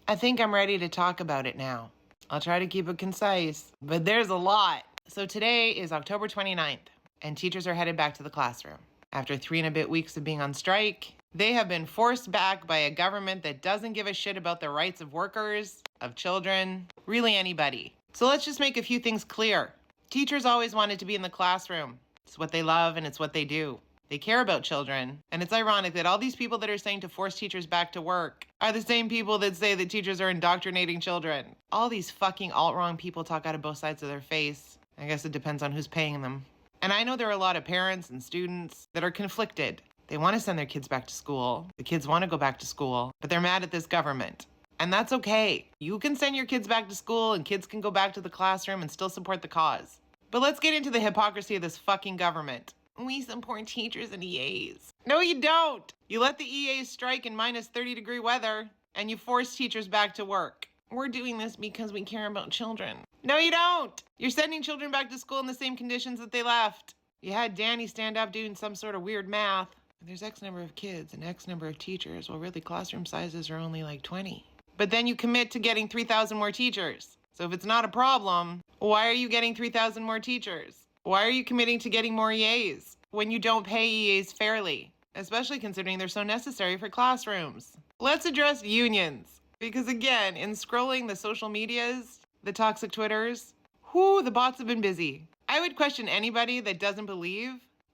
I think I'm ready to talk about it now. I'll try to keep it concise, but there's a lot. So today is October 29th, and teachers are headed back to the classroom. After 3 and a bit weeks of being on strike, they have been forced back by a government that doesn't give a shit about the rights of workers, of children, really anybody. So let's just make a few things clear. Teachers always wanted to be in the classroom. It's what they love and it's what they do. They care about children. And it's ironic that all these people that are saying to force teachers back to work are the same people that say that teachers are indoctrinating children. All these fucking alt-wrong people talk out of both sides of their face. I guess it depends on who's paying them. And I know there are a lot of parents and students that are conflicted. They want to send their kids back to school. The kids want to go back to school, but they're mad at this government. And that's okay. You can send your kids back to school and kids can go back to the classroom and still support the cause. But let's get into the hypocrisy of this fucking government. We support teachers and EAs. No, you don't. You let the EAs strike in minus 30-degree weather and you force teachers back to work. We're doing this because we care about children. No, you don't. You're sending children back to school in the same conditions that they left. You had Danny stand up doing some sort of weird math. There's X number of kids and X number of teachers. Well, really, classroom sizes are only like 20. But then you commit to getting 3,000 more teachers. So if it's not a problem, why are you getting 3,000 more teachers? Why are you committing to getting more EAs when you don't pay EAs fairly? Especially considering they're so necessary for classrooms. Let's address unions. Because again, in scrolling the social medias, the toxic Twitters, the bots have been busy. I would question anybody that doesn't believe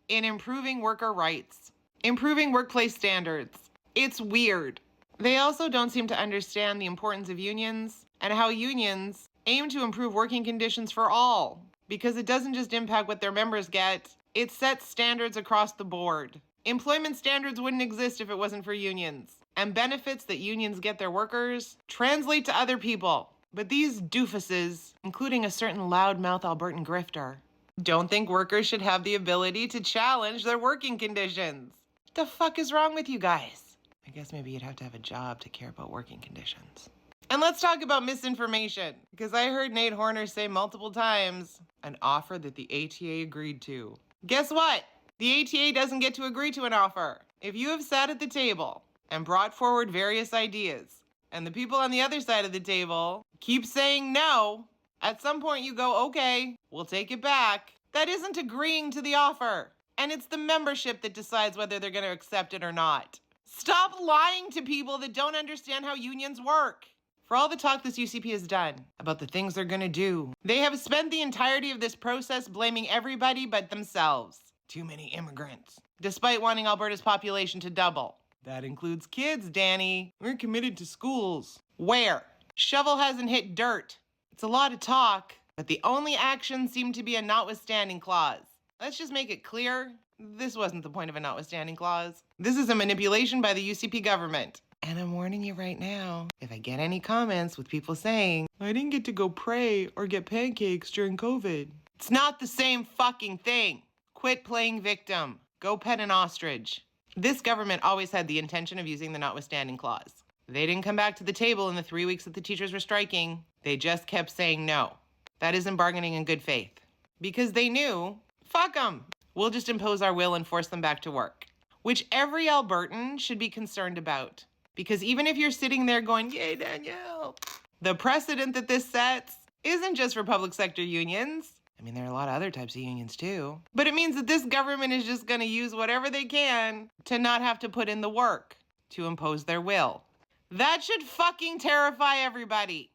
in improving worker rights, improving workplace standards. It's weird. They also don't seem to understand the importance of unions and how unions aim to improve working conditions for all, because it doesn't just impact what their members get, it sets standards across the board. Employment standards wouldn't exist if it wasn't for unions, and benefits that unions get their workers translate to other people. But these doofuses, including a certain loudmouth Albertan grifter, don't think workers should have the ability to challenge their working conditions. What the fuck is wrong with you guys? I guess maybe you'd have to have a job to care about working conditions. And let's talk about misinformation, because I heard Nate Horner say multiple times, an offer that the ATA agreed to. Guess what? The ATA doesn't get to agree to an offer. If you have sat at the table and brought forward various ideas, and the people on the other side of the table keep saying no, at some point you go, okay, we'll take it back. That isn't agreeing to the offer. And it's the membership that decides whether they're going to accept it or not. Stop lying to people that don't understand how unions work. For all the talk this UCP has done about the things they're going to do, they have spent the entirety of this process blaming everybody but themselves. Too many immigrants, despite wanting Alberta's population to double. That includes kids, Danny. We're committed to schools. Where? Shovel hasn't hit dirt. It's a lot of talk, but the only action seemed to be a notwithstanding clause. Let's just make it clear, this wasn't the point of a notwithstanding clause. This is a manipulation by the UCP government. And I'm warning you right now, if I get any comments with people saying, I didn't get to go pray or get pancakes during COVID. It's not the same fucking thing. Quit playing victim. Go pet an ostrich. This government always had the intention of using the notwithstanding clause. They didn't come back to the table in the 3 weeks that the teachers were striking. They just kept saying no. That isn't bargaining in good faith. Because they knew, fuck them. We'll just impose our will and force them back to work. Which every Albertan should be concerned about. Because even if you're sitting there going, yay, Danielle, the precedent that this sets isn't just for public sector unions. I mean, there are a lot of other types of unions too. But it means that this government is just going to use whatever they can to not have to put in the work, to impose their will. That should fucking terrify everybody.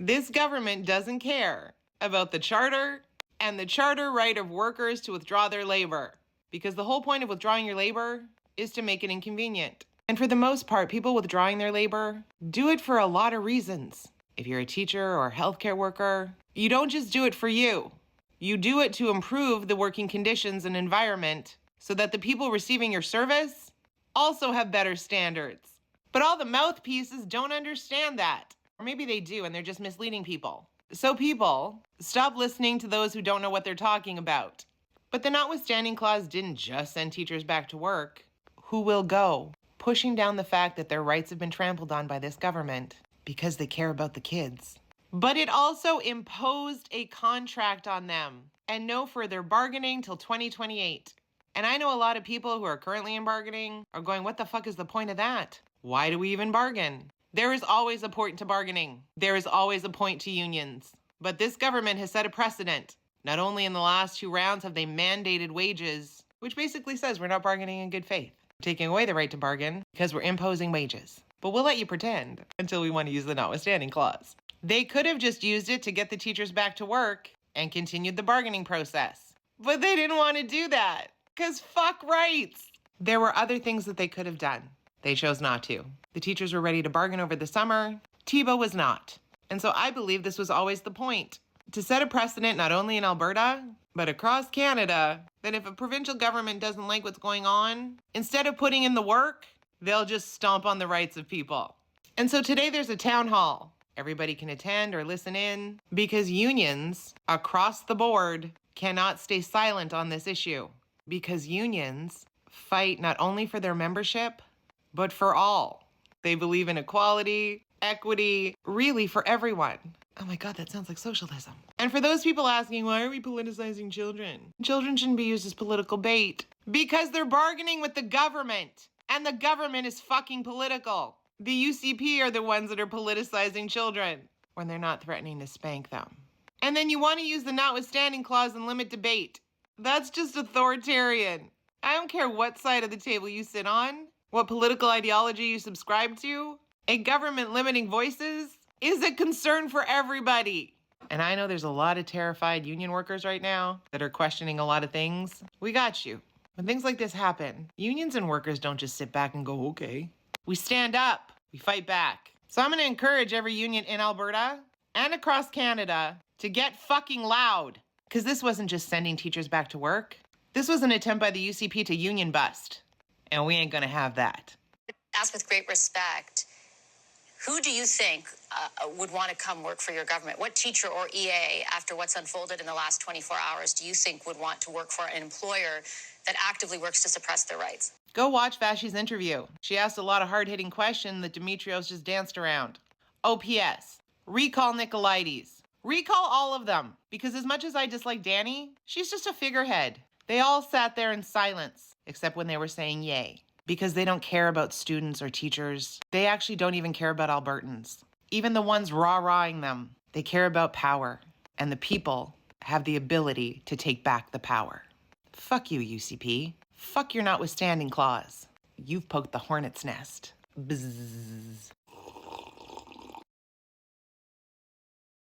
This government doesn't care about the charter and the charter right of workers to withdraw their labor. Because the whole point of withdrawing your labor is to make it inconvenient. And for the most part, people withdrawing their labor do it for a lot of reasons. If you're a teacher or a healthcare worker, you don't just do it for you. You do it to improve the working conditions and environment so that the people receiving your service also have better standards. But all the mouthpieces don't understand that. Or maybe they do and they're just misleading people. So people, stop listening to those who don't know what they're talking about. But the notwithstanding clause didn't just send teachers back to work. Who will go? Pushing down the fact that their rights have been trampled on by this government because they care about the kids. But it also imposed a contract on them and no further bargaining till 2028. And I know a lot of people who are currently in bargaining are going, what the fuck is the point of that? Why do we even bargain? There is always a point to bargaining. There is always a point to unions. But this government has set a precedent. Not only in the last 2 rounds have they mandated wages, which basically says we're not bargaining in good faith. We're taking away the right to bargain because we're imposing wages. But we'll let you pretend until we want to use the notwithstanding clause. They could have just used it to get the teachers back to work and continued the bargaining process. But they didn't want to do that because fuck rights. There were other things that they could have done. They chose not to. The teachers were ready to bargain over the summer. Tebow was not. And so I believe this was always the point. To set a precedent not only in Alberta, but across Canada, that if a provincial government doesn't like what's going on, instead of putting in the work, they'll just stomp on the rights of people. And so today there's a town hall. Everybody can attend or listen in because unions across the board cannot stay silent on this issue because unions fight not only for their membership, but for all. They believe in equality, equity, really for everyone. Oh my God, that sounds like socialism. And for those people asking, why are we politicizing children? Children shouldn't be used as political bait because they're bargaining with the government and the government is fucking political. The UCP are the ones that are politicizing children when they're not threatening to spank them. And then you want to use the notwithstanding clause and limit debate. That's just authoritarian. I don't care what side of the table you sit on, what political ideology you subscribe to. A government limiting voices is a concern for everybody. And I know there's a lot of terrified union workers right now that are questioning a lot of things. We got you. When things like this happen, unions and workers don't just sit back and go, okay. We stand up, we fight back. So I'm going to encourage every union in Alberta and across Canada to get fucking loud. Because this wasn't just sending teachers back to work. This was an attempt by the UCP to union bust. And we ain't going to have that. Ask with great respect, who do you think would want to come work for your government? What teacher or EA, after what's unfolded in the last 24 hours, do you think would want to work for an employer that actively works to suppress their rights? Go watch Vashti's interview. She asked a lot of hard-hitting questions that Demetrios just danced around. OPS. Recall Nicolaides. Recall all of them. Because as much as I dislike Danny, she's just a figurehead. They all sat there in silence, except when they were saying yay. Because they don't care about students or teachers. They actually don't even care about Albertans. Even the ones rah-rahing them. They care about power. And the people have the ability to take back the power. Fuck you, UCP. Fuck your notwithstanding clause. You've poked the hornet's nest. Bzzz.